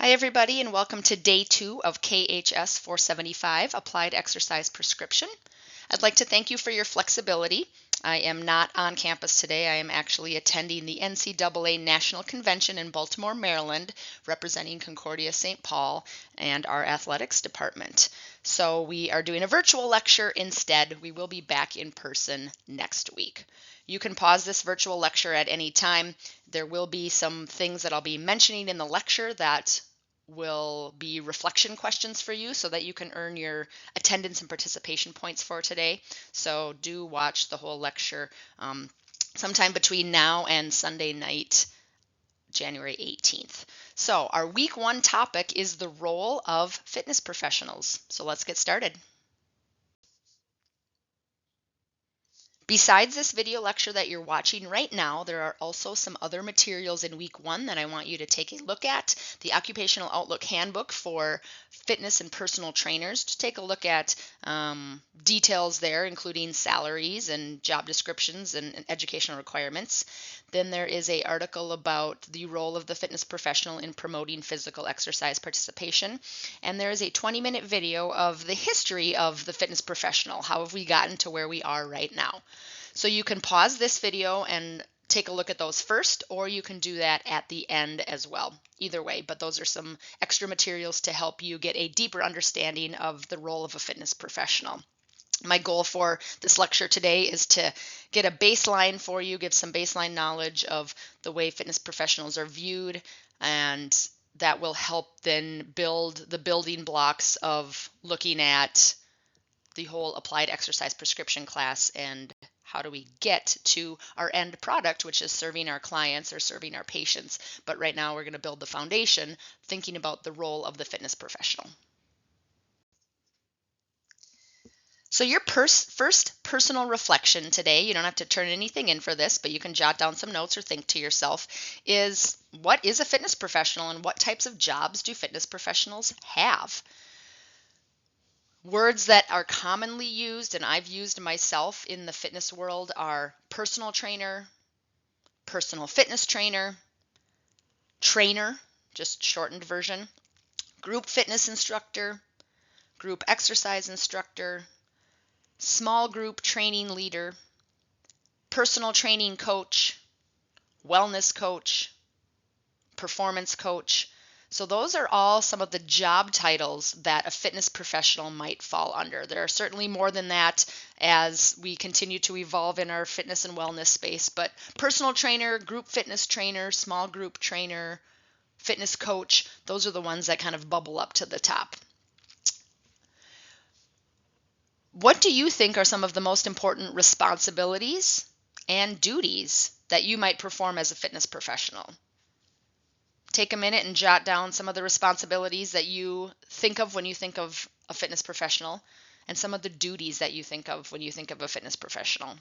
Hi everybody and welcome to day 2 of KHS 475 Applied Exercise Prescription. I'd like to thank you for your flexibility. I am not on campus today. I am actually attending the NCAA National Convention in Baltimore, Maryland, representing Concordia St. Paul and our athletics department. So we are doing a virtual lecture instead. We will be back in person next week. You can pause this virtual lecture at any time. There will be some things that I'll be mentioning in the lecture that will be reflection questions for you so that you can earn your attendance and participation points for today. So do watch the whole lecture sometime between now and Sunday night, January 18th. So our week 1 topic is the role of fitness professionals. So let's get started. Besides this video lecture that you're watching right now, there are also some other materials in week 1 that I want you to take a look at. The Occupational Outlook Handbook for fitness and personal trainers, to take a look at details there, including salaries and job descriptions and educational requirements. Then there is an article about the role of the fitness professional in promoting physical exercise participation. And there is a 20-minute video of the history of the fitness professional. How have we gotten to where we are right now? So you can pause this video and take a look at those first, or you can do that at the end as well. Either way, but those are some extra materials to help you get a deeper understanding of the role of a fitness professional. My goal for this lecture today is to get a baseline for you, give some baseline knowledge of the way fitness professionals are viewed, and that will help then build the building blocks of looking at the whole applied exercise prescription class and how do we get to our end product, which is serving our clients or serving our patients. But right now we're going to build the foundation thinking about the role of the fitness professional. So your first personal reflection today, you don't have to turn anything in for this, but you can jot down some notes or think to yourself, is what is a fitness professional and what types of jobs do fitness professionals have? Words that are commonly used and I've used myself in the fitness world are personal trainer, personal fitness trainer, trainer, just shortened version, group fitness instructor, group exercise instructor, small group training leader, personal training coach, wellness coach, performance coach. So those are all some of the job titles that a fitness professional might fall under. There are certainly more than that as we continue to evolve in our fitness and wellness space, but personal trainer, group fitness trainer, small group trainer, fitness coach, those are the ones that kind of bubble up to the top. What do you think are some of the most important responsibilities and duties that you might perform as a fitness professional? Take a minute and jot down some of the responsibilities that you think of when you think of a fitness professional and some of the duties that you think of when you think of a fitness professional.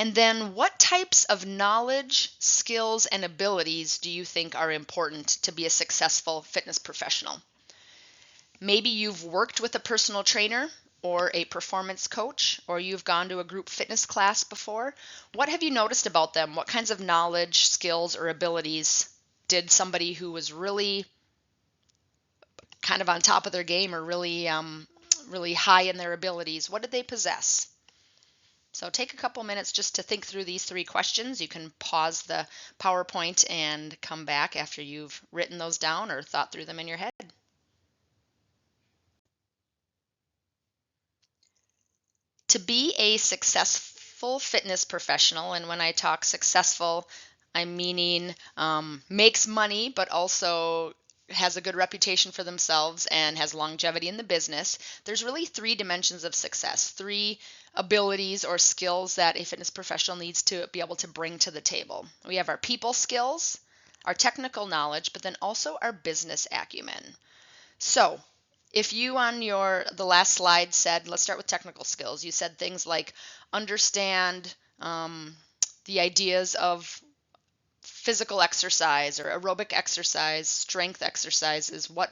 And then what types of knowledge, skills, and abilities do you think are important to be a successful fitness professional? Maybe you've worked with a personal trainer or a performance coach, or you've gone to a group fitness class before. What have you noticed about them? What kinds of knowledge, skills, or abilities did somebody who was really kind of on top of their game or really high in their abilities, what did they possess? So take a couple minutes just to think through these 3 questions. You can pause the PowerPoint and come back after you've written those down or thought through them in your head. To be a successful fitness professional, and when I talk successful, I'm meaning makes money, but also has a good reputation for themselves and has longevity in the business, there's really 3 dimensions of success, 3 abilities or skills that a fitness professional needs to be able to bring to the table. We have our people skills, our technical knowledge, but then also our business acumen. So if you on the last slide said, let's start with technical skills, you said things like understand the ideas of physical exercise or aerobic exercise, strength exercises, what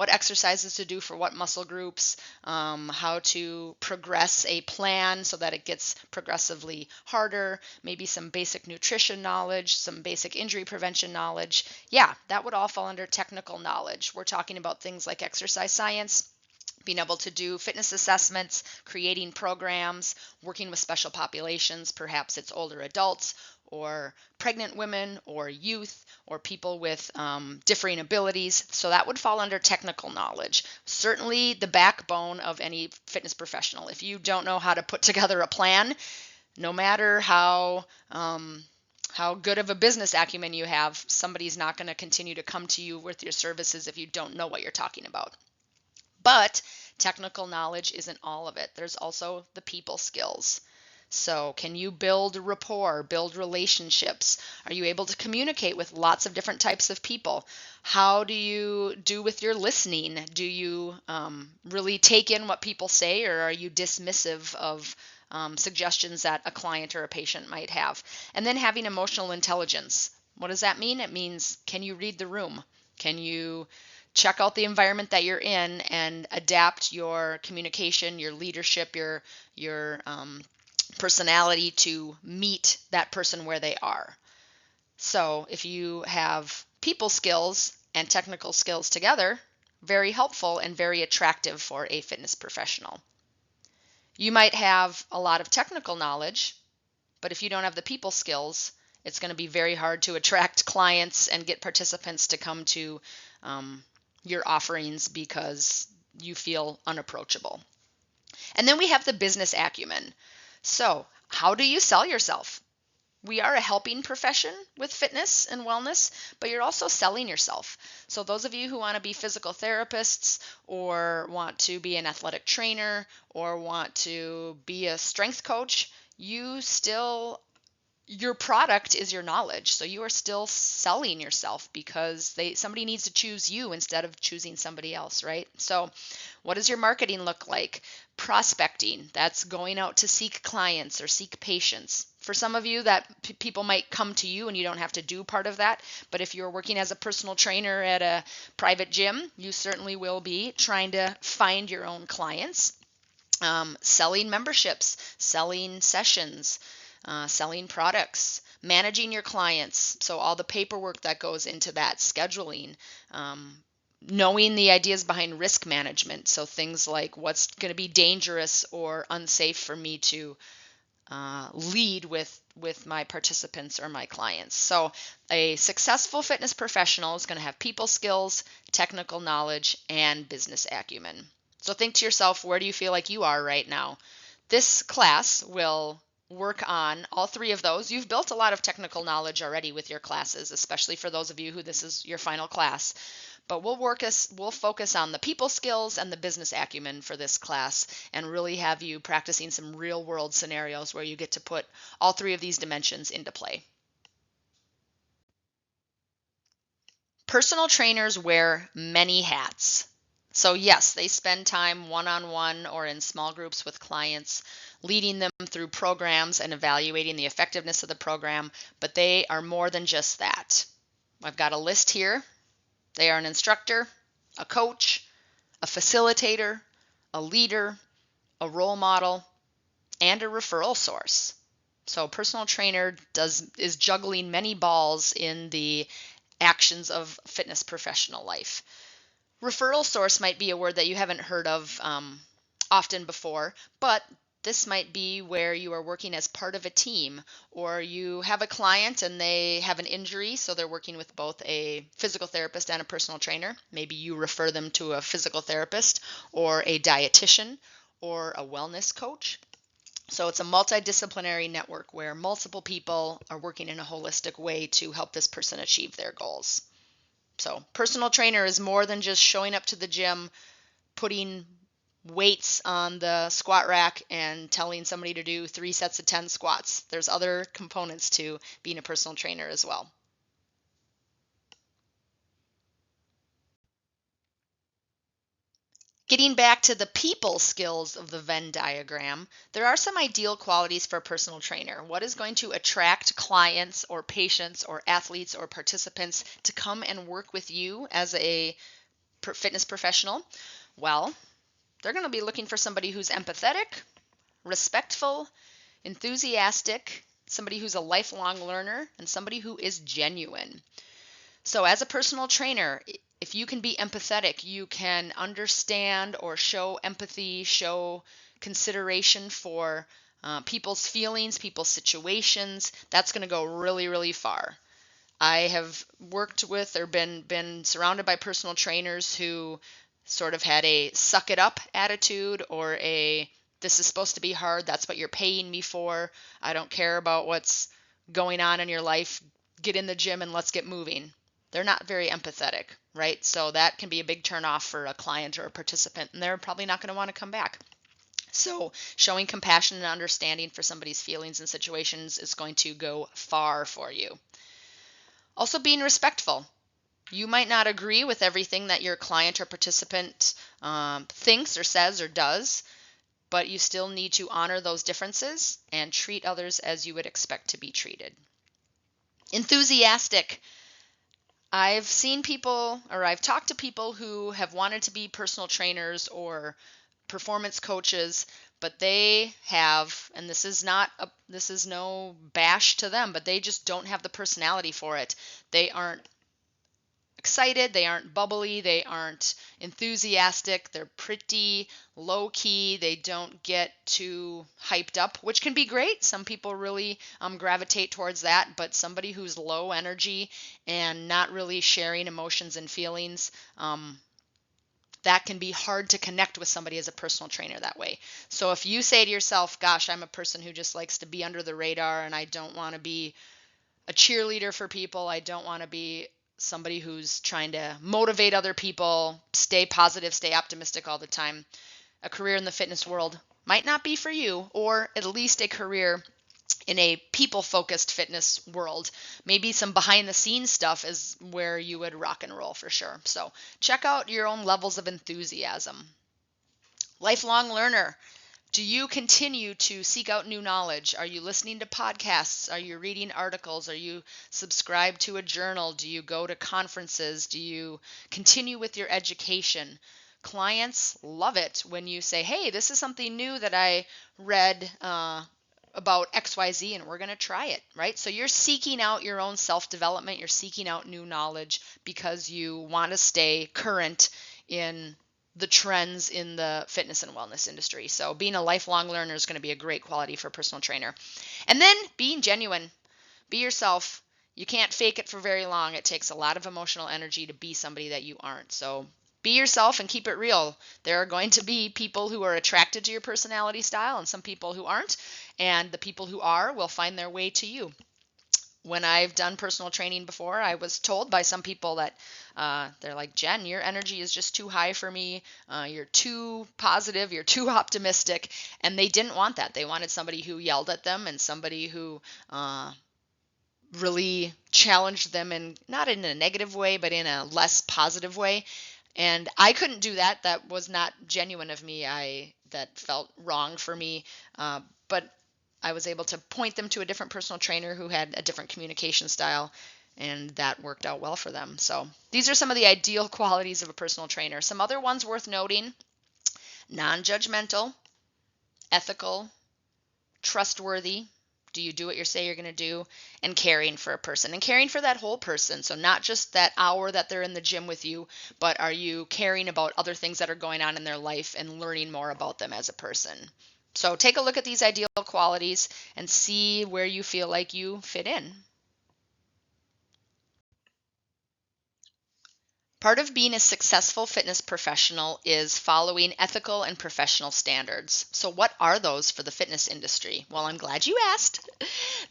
exercises to do for what muscle groups, how to progress a plan so that it gets progressively harder, maybe some basic nutrition knowledge, some basic injury prevention knowledge. Yeah, that would all fall under technical knowledge. We're talking about things like exercise science, being able to do fitness assessments, creating programs, working with special populations, perhaps it's older adults or pregnant women or youth or people with differing abilities. So that would fall under technical knowledge. Certainly the backbone of any fitness professional. If you don't know how to put together a plan, no matter how good of a business acumen you have, somebody's not going to continue to come to you with your services if you don't know what you're talking about. But technical knowledge isn't all of it. There's also the people skills. So, can you build rapport, build relationships? Are you able to communicate with lots of different types of people? How do you do with your listening? Do you really take in what people say, or are you dismissive of suggestions that a client or a patient might have? And then having emotional intelligence. What does that mean? It means, can you read the room? Can you check out the environment that you're in and adapt your communication, your leadership, your personality to meet that person where they are? So if you have people skills and technical skills together, very helpful and very attractive for a fitness professional. You might have a lot of technical knowledge, but if you don't have the people skills, it's going to be very hard to attract clients and get participants to come to your offerings because you feel unapproachable. And then we have the business acumen. So, how do you sell yourself? We are a helping profession with fitness and wellness, but you're also selling yourself. So those of you who want to be physical therapists or want to be an athletic trainer or want to be a strength coach, your product is your knowledge. So you are still selling yourself because somebody needs to choose you instead of choosing somebody else, right? So what does your marketing look like? Prospecting, that's going out to seek clients or seek patients. For some of you, that people might come to you and you don't have to do part of that. But if you're working as a personal trainer at a private gym, you certainly will be trying to find your own clients. Selling memberships, selling sessions, selling products, managing your clients. So all the paperwork that goes into that, scheduling, knowing the ideas behind risk management. So things like what's going to be dangerous or unsafe for me to lead with my participants or my clients. So a successful fitness professional is going to have people skills, technical knowledge, and business acumen. So think to yourself, where do you feel like you are right now? This class will work on all three of those. You've built a lot of technical knowledge already with your classes, especially for those of you who this is your final class. But we'll focus on the people skills and the business acumen for this class and really have you practicing some real world scenarios where you get to put all three of these dimensions into play. Personal trainers wear many hats. So yes, they spend time one-on-one or in small groups with clients, leading them through programs and evaluating the effectiveness of the program, but they are more than just that. I've got a list here. They are an instructor, a coach, a facilitator, a leader, a role model, and a referral source. So a personal trainer is juggling many balls in the actions of fitness professional life. Referral source might be a word that you haven't heard of often before, but this might be where you are working as part of a team, or you have a client and they have an injury, so they're working with both a physical therapist and a personal trainer. Maybe you refer them to a physical therapist or a dietitian or a wellness coach. So it's a multidisciplinary network where multiple people are working in a holistic way to help this person achieve their goals. So personal trainer is more than just showing up to the gym, putting weights on the squat rack and telling somebody to do 3 sets of 10 squats. There's other components to being a personal trainer as well. Getting back to the people skills of the Venn diagram, there are some ideal qualities for a personal trainer. What is going to attract clients or patients or athletes or participants to come and work with you as a fitness professional? Well, they're going to be looking for somebody who's empathetic, respectful, enthusiastic, somebody who's a lifelong learner, and somebody who is genuine. So as a personal trainer, if you can be empathetic, you can understand or show empathy, show consideration for people's feelings, people's situations, that's going to go really, really far. I have worked with or been surrounded by personal trainers who sort of had a suck it up attitude, or a this is supposed to be hard, that's what you're paying me for. I don't care about what's going on in your life. Get in the gym and let's get moving. They're not very empathetic, right? So that can be a big turnoff for a client or a participant, and they're probably not going to want to come back. So showing compassion and understanding for somebody's feelings and situations is going to go far for you. Also, being respectful. You might not agree with everything that your client or participant thinks or says or does, but you still need to honor those differences and treat others as you would expect to be treated. Enthusiastic. I've seen people, or I've talked to people who have wanted to be personal trainers or performance coaches, but they have, and this is no bash to them, but they just don't have the personality for it. They aren't excited, they aren't bubbly, they aren't enthusiastic, they're pretty low key, they don't get too hyped up, which can be great. Some people really gravitate towards that, but somebody who's low energy and not really sharing emotions and feelings, that can be hard to connect with somebody as a personal trainer that way. So if you say to yourself, gosh, I'm a person who just likes to be under the radar and I don't want to be a cheerleader for people, I don't want to be somebody who's trying to motivate other people, stay positive, stay optimistic all the time, a career in the fitness world might not be for you, or at least a career in a people-focused fitness world. Maybe some behind-the-scenes stuff is where you would rock and roll for sure. So check out your own levels of enthusiasm. Lifelong learner. Do you continue to seek out new knowledge? Are you listening to podcasts? Are you reading articles? Are you subscribed to a journal? Do you go to conferences? Do you continue with your education? Clients love it when you say, hey, this is something new that I read about XYZ and we're going to try it, right? So you're seeking out your own self-development. You're seeking out new knowledge because you want to stay current in the trends in the fitness and wellness industry. So being a lifelong learner is going to be a great quality for a personal trainer. And then being genuine. Be yourself. You can't fake it for very long. It takes a lot of emotional energy to be somebody that you aren't. So be yourself and keep it real. There are going to be people who are attracted to your personality style and some people who aren't. And the people who are will find their way to you. When I've done personal training before, I was told by some people that they're like, Jen, your energy is just too high for me. You're too positive. You're too optimistic. And they didn't want that. They wanted somebody who yelled at them and somebody who really challenged them, and not in a negative way, but in a less positive way. And I couldn't do that. That was not genuine of me. That felt wrong for me. But I was able to point them to a different personal trainer who had a different communication style, and that worked out well for them. So these are some of the ideal qualities of a personal trainer. Some other ones worth noting: non-judgmental, ethical, trustworthy. Do you do what you say you're going to do? And caring for a person, and caring for that whole person. So not just that hour that they're in the gym with you, but are you caring about other things that are going on in their life and learning more about them as a person? So take a look at these ideal qualities and see where you feel like you fit in. Part of being a successful fitness professional is following ethical and professional standards. So what are those for the fitness industry? Well, I'm glad you asked.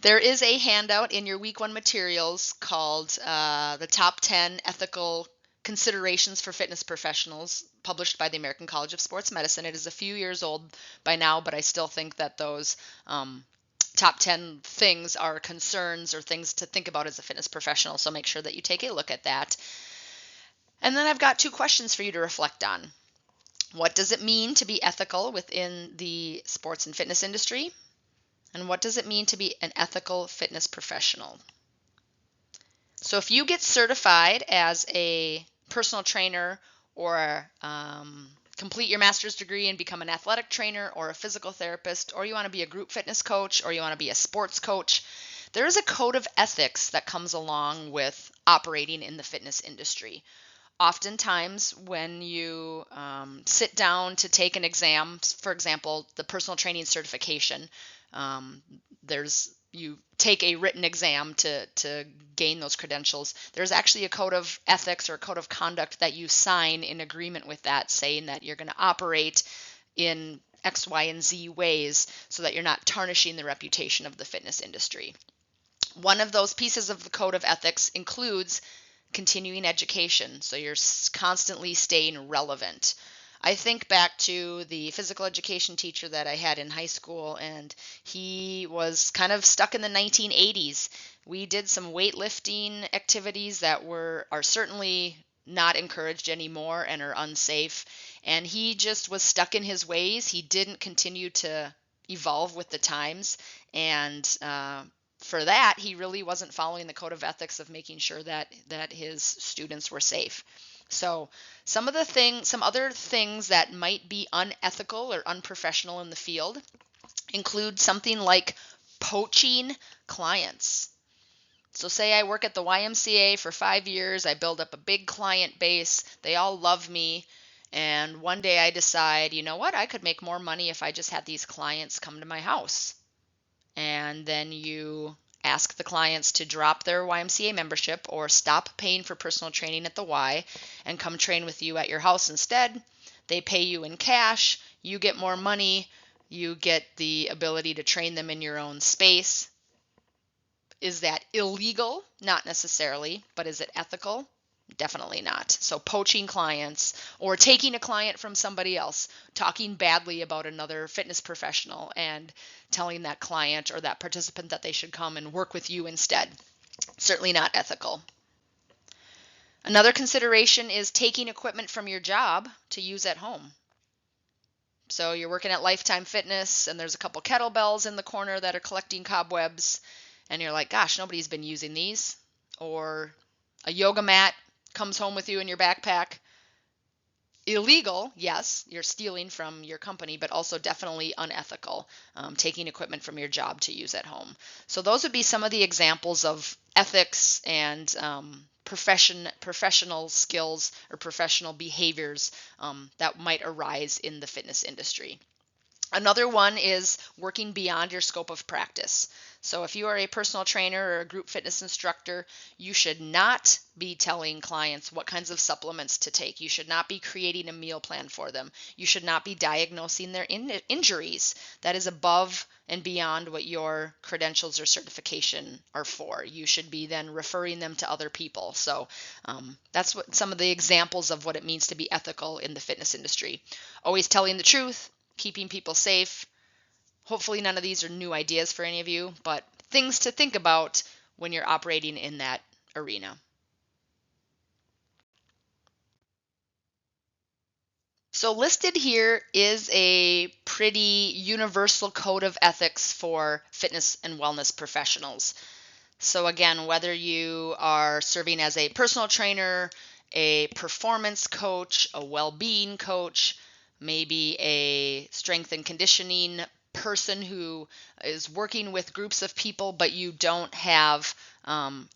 There is a handout in your week 1 materials called the Top 10 Ethical Considerations for Fitness Professionals, published by the American College of Sports Medicine. It is a few years old by now, but I still think that those top 10 things are concerns or things to think about as a fitness professional. So make sure that you take a look at that. And then I've got 2 questions for you to reflect on. What does it mean to be ethical within the sports and fitness industry? And what does it mean to be an ethical fitness professional? So if you get certified as a personal trainer or complete your master's degree and become an athletic trainer or a physical therapist, or you want to be a group fitness coach, or you want to be a sports coach, there is a code of ethics that comes along with operating in the fitness industry. Oftentimes, when you sit down to take an exam, for example, the personal training certification, you take a written exam to gain those credentials. There's actually a code of ethics or a code of conduct that you sign in agreement with that, saying that you're going to operate in X, Y, and Z ways so that you're not tarnishing the reputation of the fitness industry. One of those pieces of the code of ethics includes continuing education, so you're constantly staying relevant. I think back to the physical education teacher that I had in high school, and he was kind of stuck in the 1980s. We did some weightlifting activities that are certainly not encouraged anymore and are unsafe, and he just was stuck in his ways. He didn't continue to evolve with the times, and for that, he really wasn't following the code of ethics of making sure that his students were safe. So some other things that might be unethical or unprofessional in the field include something like poaching clients. So say I work at the YMCA for 5 years, I build up a big client base, they all love me, and one day I decide, you know what, I could make more money if I just had these clients come to my house. And then you ask the clients to drop their YMCA membership or stop paying for personal training at the Y and come train with you at your house instead. They pay you in cash, you get more money, you get the ability to train them in your own space. Is that illegal? Not necessarily, but is it ethical? Definitely not. So poaching clients or taking a client from somebody else, talking badly about another fitness professional and telling that client or that participant that they should come and work with you instead. Certainly not ethical. Another consideration is taking equipment from your job to use at home. So you're working at Lifetime Fitness and there's a couple kettlebells in the corner that are collecting cobwebs and you're like, gosh, nobody's been using these. Or a yoga mat comes home with you in your backpack. Illegal, yes, you're stealing from your company, but also definitely unethical, taking equipment from your job to use at home. So those would be some of the examples of ethics and professional skills or professional behaviors that might arise in the fitness industry. Another one is working beyond your scope of practice. So if you are a personal trainer or a group fitness instructor, you should not be telling clients what kinds of supplements to take. You should not be creating a meal plan for them. You should not be diagnosing their injuries. That is above and beyond what your credentials or certification are for. You should be then referring them to other people. So that's what some of the examples of what it means to be ethical in the fitness industry. Always telling the truth, keeping people safe. Hopefully none of these are new ideas for any of you, but things to think about when you're operating in that arena. So listed here is a pretty universal code of ethics for fitness and wellness professionals. So again, whether you are serving as a personal trainer, a performance coach, a well-being coach, maybe a strength and conditioning person who is working with groups of people, but you don't have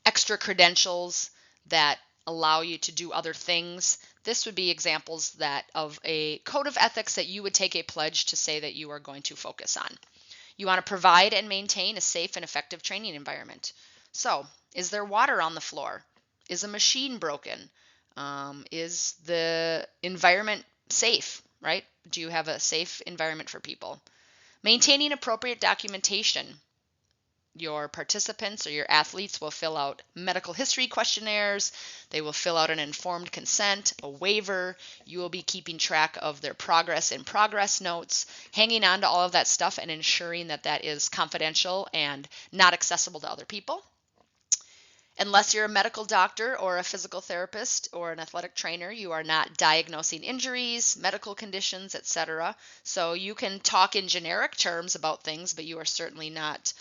extra credentials that allow you to do other things. This would be examples of a code of ethics that you would take a pledge to say that you are going to focus on. You want to provide and maintain a safe and effective training environment. So, is there water on the floor? Is a machine broken? Is the environment safe, right? Do you have a safe environment for people? Maintaining appropriate documentation. Your participants or your athletes will fill out medical history questionnaires. They will fill out an informed consent, a waiver. You will be keeping track of their progress in progress notes, hanging on to all of that stuff and ensuring that that is confidential and not accessible to other people. Unless you're a medical doctor or a physical therapist or an athletic trainer, you are not diagnosing injuries, medical conditions, etc. So you can talk in generic terms about things, but you are certainly not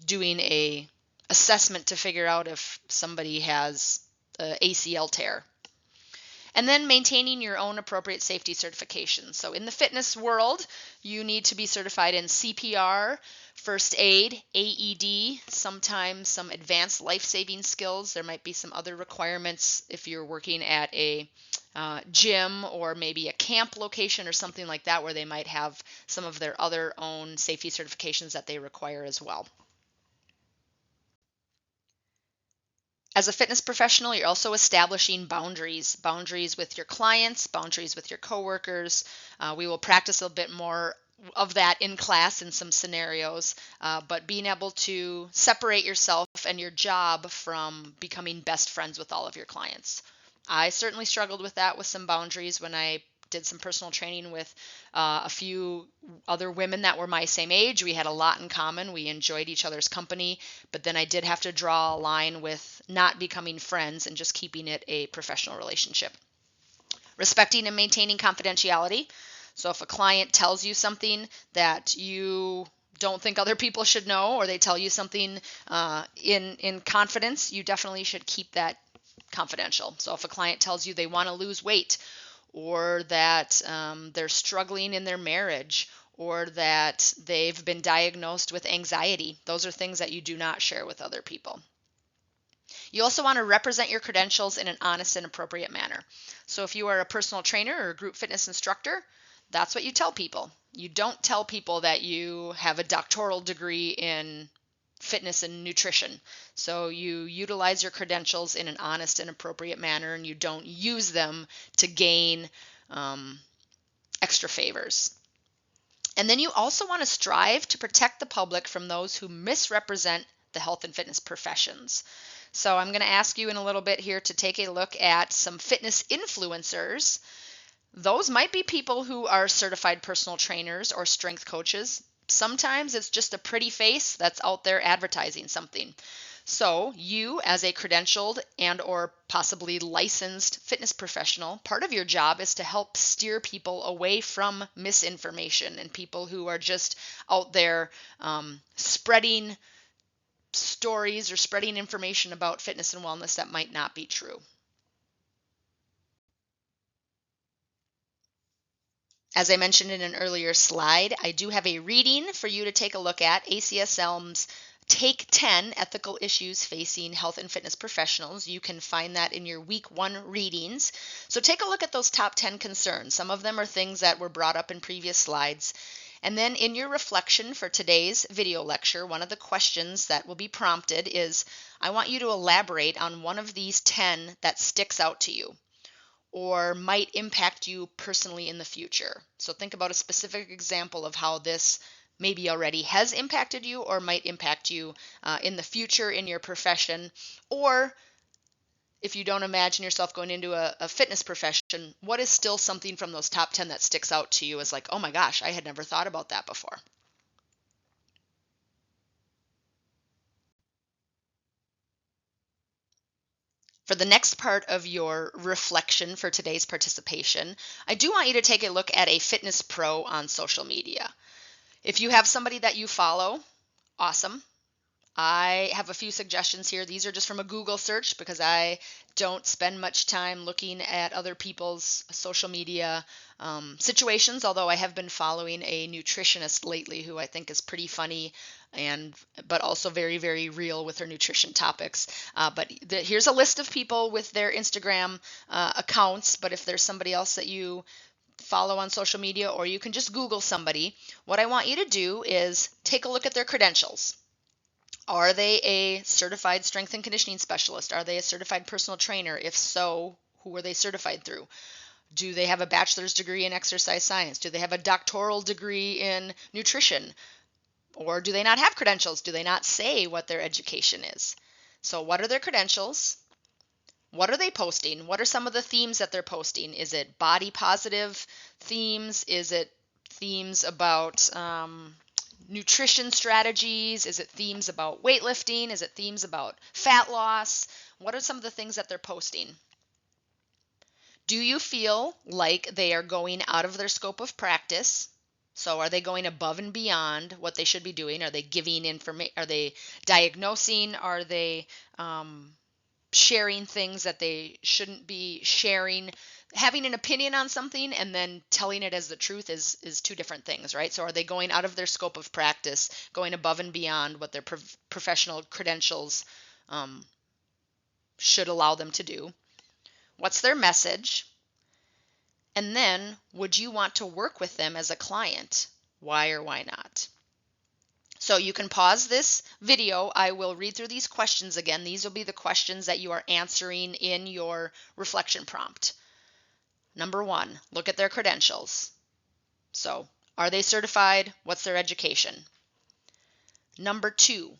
doing a assessment to figure out if somebody has a ACL tear. And then maintaining your own appropriate safety certification. So in the fitness world, you need to be certified in CPR, first aid, AED, sometimes some advanced life-saving skills. There might be some other requirements if you're working at a gym or maybe a camp location or something like that, where they might have some of their other own safety certifications that they require as well. As a fitness professional, you're also establishing boundaries with your clients, boundaries with your coworkers. We will practice a bit more of that in class in some scenarios, but being able to separate yourself and your job from becoming best friends with all of your clients. I certainly struggled with that with some boundaries when I did some personal training with a few other women that were my same age. We had a lot in common. We enjoyed each other's company, but then I did have to draw a line with not becoming friends and just keeping it a professional relationship. Respecting and maintaining confidentiality. So if a client tells you something that you don't think other people should know, or they tell you something in confidence, you definitely should keep that confidential. So if a client tells you they want to lose weight, or that they're struggling in their marriage, or that they've been diagnosed with anxiety, those are things that you do not share with other people. You also want to represent your credentials in an honest and appropriate manner. So if you are a personal trainer or a group fitness instructor, that's what you tell people. You don't tell people that you have a doctoral degree in fitness and nutrition. So you utilize your credentials in an honest and appropriate manner, and you don't use them to gain extra favors. And then you also want to strive to protect the public from those who misrepresent the health and fitness professions. So I'm going to ask you in a little bit here to take a look at some fitness influencers. Those might be people who are certified personal trainers or strength coaches. Sometimes it's just a pretty face that's out there advertising something. So you, as a credentialed and or possibly licensed fitness professional, part of your job is to help steer people away from misinformation and people who are just out there spreading stories or spreading information about fitness and wellness that might not be true. As I mentioned in an earlier slide, I do have a reading for you to take a look at, ACSLM's Take 10 Ethical Issues Facing Health and Fitness Professionals. You can find that in your week 1 readings. So take a look at those top 10 concerns. Some of them are things that were brought up in previous slides. And then in your reflection for today's video lecture, one of the questions that will be prompted is, I want you to elaborate on one of these 10 that sticks out to you or might impact you personally in the future. So think about a specific example of how this maybe already has impacted you or might impact you in the future in your profession. Or if you don't imagine yourself going into a fitness profession, what is still something from those top 10 that sticks out to you as like, oh my gosh, I had never thought about that before. For the next part of your reflection for today's participation, I do want you to take a look at a fitness pro on social media. If you have somebody that you follow, awesome. I have a few suggestions here. These are just from a Google search because I don't spend much time looking at other people's social media situations, although I have been following a nutritionist lately who I think is pretty funny but also very, very real with her nutrition topics. Here's a list of people with their Instagram accounts, but if there's somebody else that you follow on social media, or you can just Google somebody, what I want you to do is take a look at their credentials. Are they a certified strength and conditioning specialist? Are they a certified personal trainer? If so, who are they certified through? Do they have a bachelor's degree in exercise science? Do they have a doctoral degree in nutrition? Or do they not have credentials? Do they not say what their education is? So what are their credentials? What are they posting? What are some of the themes that they're posting? Is it body positive themes? Is it themes about nutrition strategies? Is it themes about weightlifting? Is it themes about fat loss? What are some of the things that they're posting? Do you feel like they are going out of their scope of practice? So are they going above and beyond what they should be doing? Are they giving information? Are they diagnosing? Are they sharing things that they shouldn't be sharing? Having an opinion on something and then telling it as the truth is two different things, right? So are they going out of their scope of practice, going above and beyond what their professional credentials should allow them to do? What's their message? And then, would you want to work with them as a client? Why or why not? So you can pause this video. I will read through these questions again. These will be the questions that you are answering in your reflection prompt. Number 1, look at their credentials. So, are they certified? What's their education? Number 2,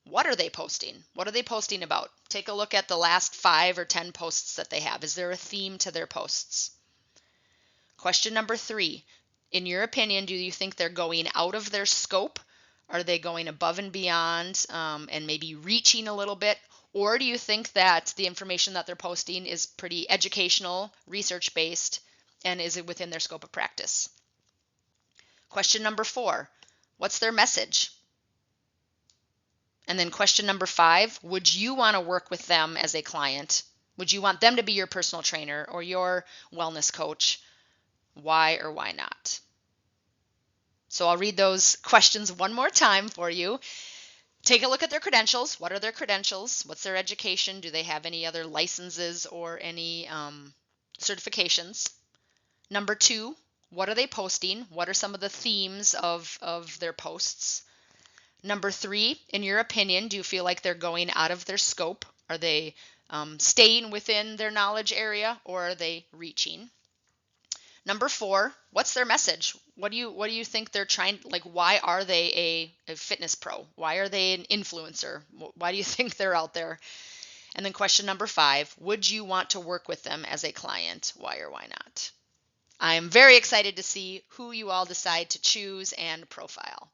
what are they posting? What are they posting about? Take a look at the last 5 or 10 posts that they have. Is there a theme to their posts? Question number 3, in your opinion, do you think they're going out of their scope? Are they going above and beyond and maybe reaching a little bit? Or do you think that the information that they're posting is pretty educational, research-based, and is it within their scope of practice? Question number 4, what's their message? And then question number 5, would you want to work with them as a client? Would you want them to be your personal trainer or your wellness coach? Why or why not? So I'll read those questions one more time for you. Take a look at their credentials. What are their credentials? What's their education? Do they have any other licenses or any certifications? Number 2, what are they posting? What are some of the themes of their posts? Number 3, in your opinion, do you feel like they're going out of their scope? Are they staying within their knowledge area, or are they reaching? Number 4, what's their message? What do you think they're trying, like, why are they a fitness pro? Why are they an influencer? Why do you think they're out there? And then question number 5, would you want to work with them as a client? Why or why not? I am very excited to see who you all decide to choose and profile.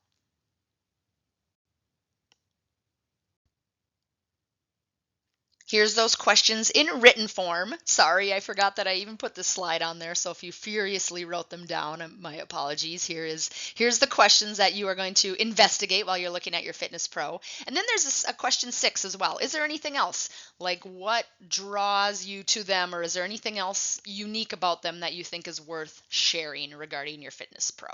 Here's those questions in written form. Sorry, I forgot that I even put this slide on there. So if you furiously wrote them down, my apologies. Here's the questions that you are going to investigate while you're looking at your Fitness Pro. And then there's a question 6 as well. Is there anything else? Like, what draws you to them, or is there anything else unique about them that you think is worth sharing regarding your Fitness Pro?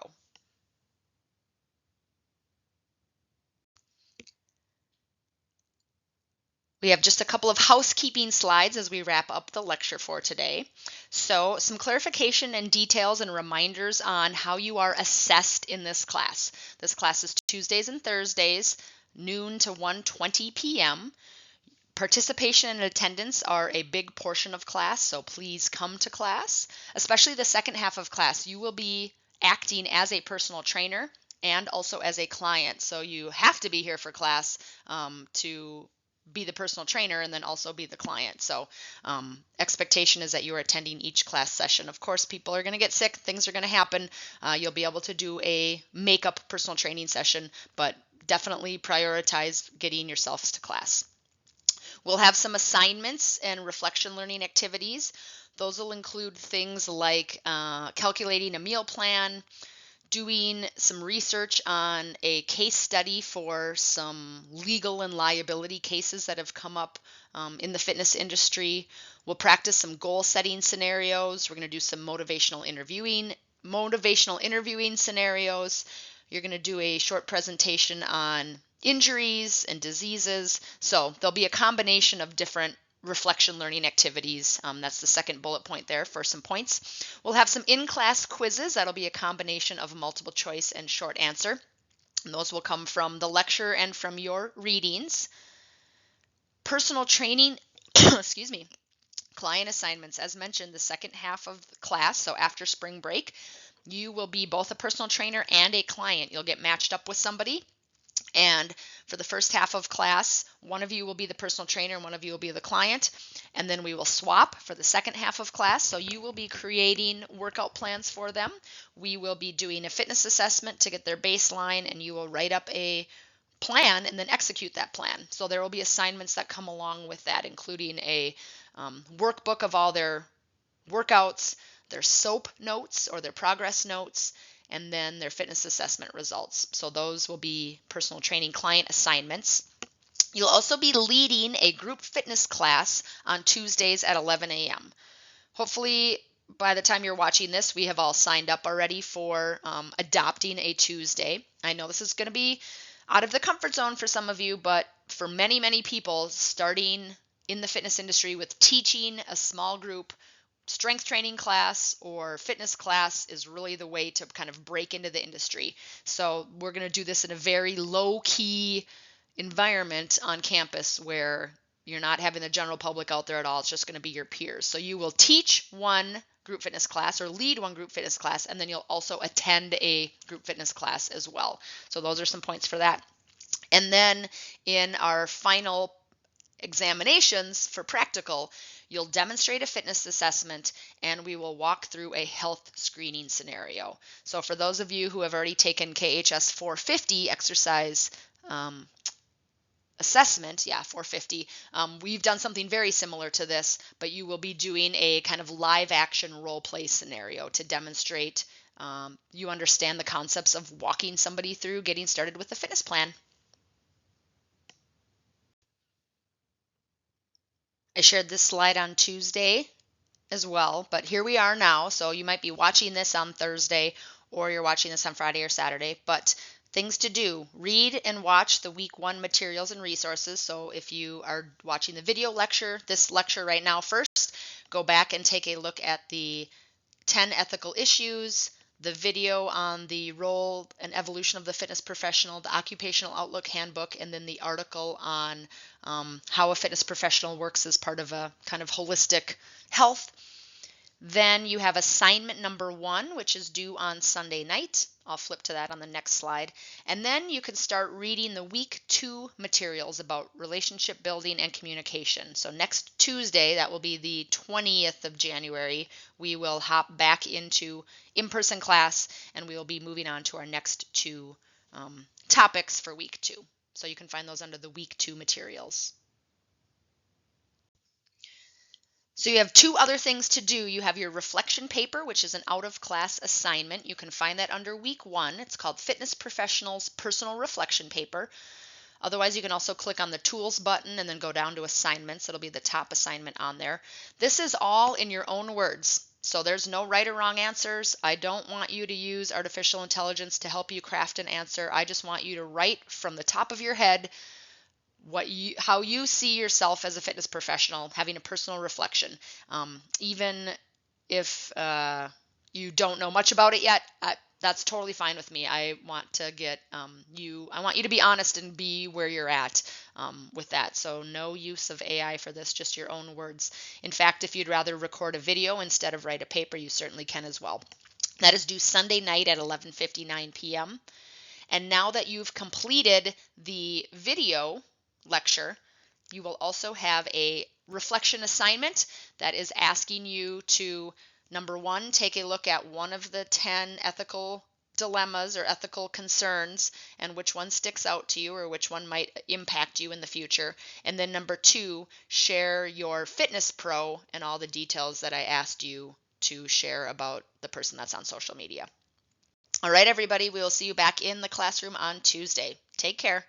We have just a couple of housekeeping slides as we wrap up the lecture for today. So some clarification and details and reminders on how you are assessed in this class. This class is Tuesdays and Thursdays, noon to 1:20 p.m. Participation and attendance are a big portion of class, so please come to class, especially the second half of class. You will be acting as a personal trainer and also as a client, so you have to be here for class to be the personal trainer and then also be the client. So expectation is that you are attending each class session. Of course, people are going to get sick. Things are going to happen. You'll be able to do a makeup personal training session, but definitely prioritize getting yourselves to class. We'll have some assignments and reflection learning activities. Those will include things like calculating a meal plan, doing some research on a case study for some legal and liability cases that have come up in the fitness industry. We'll practice some goal setting scenarios. We're going to do some motivational interviewing scenarios. You're going to do a short presentation on injuries and diseases. So there'll be a combination of different reflection learning activities. That's the second bullet point there for some points. We'll have some in-class quizzes. That'll be a combination of multiple choice and short answer. And those will come from the lecture and from your readings. Personal training, excuse me, client assignments. As mentioned, the second half of the class, so after spring break, you will be both a personal trainer and a client. You'll get matched up with somebody. And For the first half of class, one of you will be the personal trainer and one of you will be the client. And then we will swap for the second half of class. So you will be creating workout plans for them. We will be doing a fitness assessment to get their baseline, and you will write up a plan and then execute that plan. So there will be assignments that come along with that, including a workbook of all their workouts, their SOAP notes or their progress notes, and then their fitness assessment results. So those will be personal training client assignments. You'll also be leading a group fitness class on Tuesdays at 11 a.m. Hopefully, by the time you're watching this, we have all signed up already for adopting a Tuesday. I know this is going to be out of the comfort zone for some of you, but for many, many people, starting in the fitness industry with teaching a small group strength training class or fitness class is really the way to kind of break into the industry. So we're going to do this in a very low-key environment on campus where you're not having the general public out there at all. It's just going to be your peers. So you will teach one group fitness class or lead one group fitness class, and then you'll also attend a group fitness class as well. So those are some points for that. And then in our final examinations for practical, you'll demonstrate a fitness assessment and we will walk through a health screening scenario. So for those of you who have already taken KHS 450 exercise assessment, 450, we've done something very similar to this, but you will be doing a kind of live action role play scenario to demonstrate you understand the concepts of walking somebody through getting started with a fitness plan. I shared this slide on Tuesday as well, but here we are now. So you might be watching this on Thursday or you're watching this on Friday or Saturday, but things to do: read and watch the week 1 materials and resources. So if you are watching the video lecture, this lecture right now first, go back and take a look at the 10 ethical issues, the video on the role and evolution of the fitness professional, the occupational outlook handbook, and then the article on how a fitness professional works as part of a kind of holistic health. Then you have assignment number 1, which is due on Sunday night. I'll flip to that on the next slide. And then you can start reading the week 2 materials about relationship building and communication. So next Tuesday, that will be the 20th of January, we will hop back into in-person class and we will be moving on to our next 2 topics for week 2. So you can find those under the week 2 materials. So you have 2 other things to do. You have your reflection paper, which is an out-of-class assignment. You can find that under week 1. It's called Fitness Professionals Personal Reflection Paper. Otherwise, you can also click on the Tools button and then go down to Assignments. It'll be the top assignment on there. This is all in your own words. So there's no right or wrong answers. I don't want you to use artificial intelligence to help you craft an answer. I just want you to write from the top of your head how you see yourself as a fitness professional, having a personal reflection. Even if you don't know much about it yet, that's totally fine with me. I want to get I want you to be honest and be where you're at with that. So no use of AI for this, just your own words. In fact, if you'd rather record a video instead of write a paper, you certainly can as well. That is due Sunday night at 11:59 p.m. And now that you've completed the video lecture, you will also have a reflection assignment that is asking you to, number 1, take a look at one of the 10 ethical dilemmas or ethical concerns and which one sticks out to you or which one might impact you in the future. And then number 2, share your fitness pro and all the details that I asked you to share about the person that's on social media. All right, everybody, we will see you back in the classroom on Tuesday. Take care.